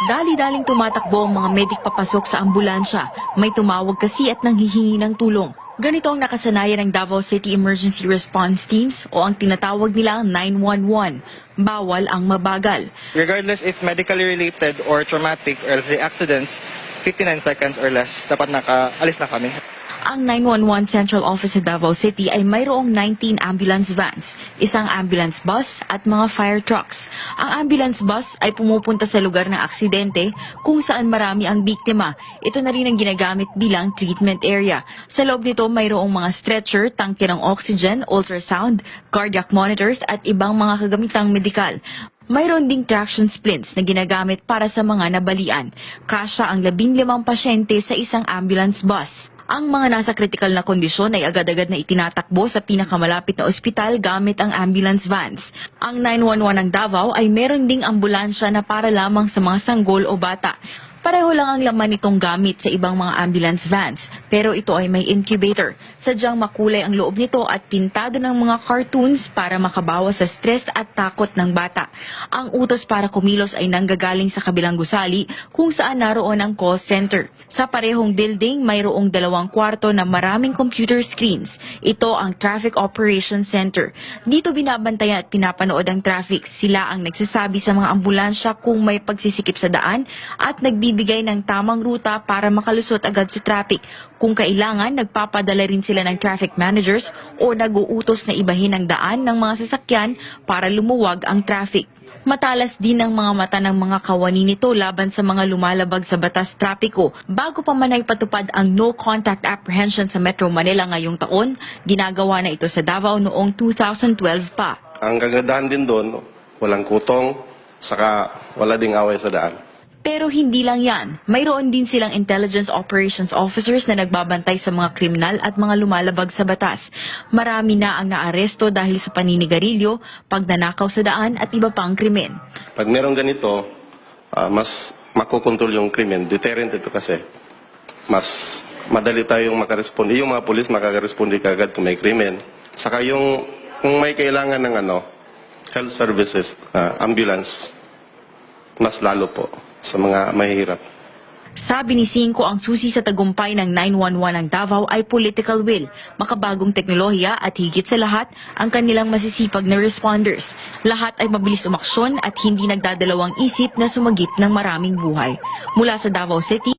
Dali-daling tumatakbo ang mga medik papasok sa ambulansya. May tumawag kasi at nanghihingi ng tulong. Ganito ang nakasanayan ng Davao City Emergency Response Teams o ang tinatawag nilang 911. Bawal ang mabagal. Regardless if medically related or traumatic or let's say accidents, 59 seconds or less, dapat nakaalis na kami. Ang 911 Central Office sa Davao City ay mayroong 19 ambulance vans, isang ambulance bus at mga fire trucks. Ang ambulance bus ay pumupunta sa lugar ng aksidente kung saan marami ang biktima. Ito na rin ang ginagamit bilang treatment area. Sa loob nito mayroong mga stretcher, tangke ng oxygen, ultrasound, cardiac monitors at ibang mga kagamitang medikal. Mayroon ding traction splints na ginagamit para sa mga nabalian. Kasya ang 15 pasyente sa isang ambulance bus. Ang mga nasa critical na kondisyon ay agad-agad na itinatakbo sa pinakamalapit na ospital gamit ang ambulance vans. Ang 911 ng Davao ay meron ding ambulansya na para lamang sa mga sanggol o bata. Pareho lang ang laman nitong gamit sa ibang mga ambulance vans, pero ito ay may incubator. Sadyang makulay ang loob nito at pintado ng mga cartoons para makabawas sa stress at takot ng bata. Ang utos para kumilos ay nanggagaling sa kabilang gusali kung saan naroon ang call center. Sa parehong building, mayroong 2 kwarto na maraming computer screens. Ito ang Traffic Operations Center. Dito binabantayan at pinapanood ang traffic. Sila ang nagsasabi sa mga ambulansya kung may pagsisikip sa daan at nagbibigay ng tamang ruta para makalusot agad sa traffic. Kung kailangan, nagpapadala rin sila ng traffic managers o nag-uutos na ibahin ang daan ng mga sasakyan para lumuwag ang traffic. Matalas din ang mga mata ng mga kawani nito laban sa mga lumalabag sa batas trapiko. Bago pa man ay patupad ang no contact apprehension sa Metro Manila ngayong taon, ginagawa na ito sa Davao noong 2012 pa. Ang kagandahan din doon, walang kutong, saka wala ding away sa daan. Pero hindi lang yan. Mayroon din silang intelligence operations officers na nagbabantay sa mga kriminal at mga lumalabag sa batas. Marami na ang naaresto dahil sa paninigarilyo, pagnanakaw sa daan at iba pang krimen. Pag meron ganito, mas makokontrol yung krimen. Deterrent ito kasi. Mas madali tayong makaresponde. Yung mga pulis makakaresponde kagad kung may krimen. Saka kung may kailangan ng health services, ambulance, mas lalo po sa mga mahihirap. Sabi ni Cinco, ang susi sa tagumpay ng 911 ng Davao ay political will, makabagong teknolohiya at higit sa lahat, ang kanilang masisipag na responders. Lahat ay mabilis umaksyon at hindi nagdadalawang isip na sumagip ng maraming buhay. Mula sa Davao City,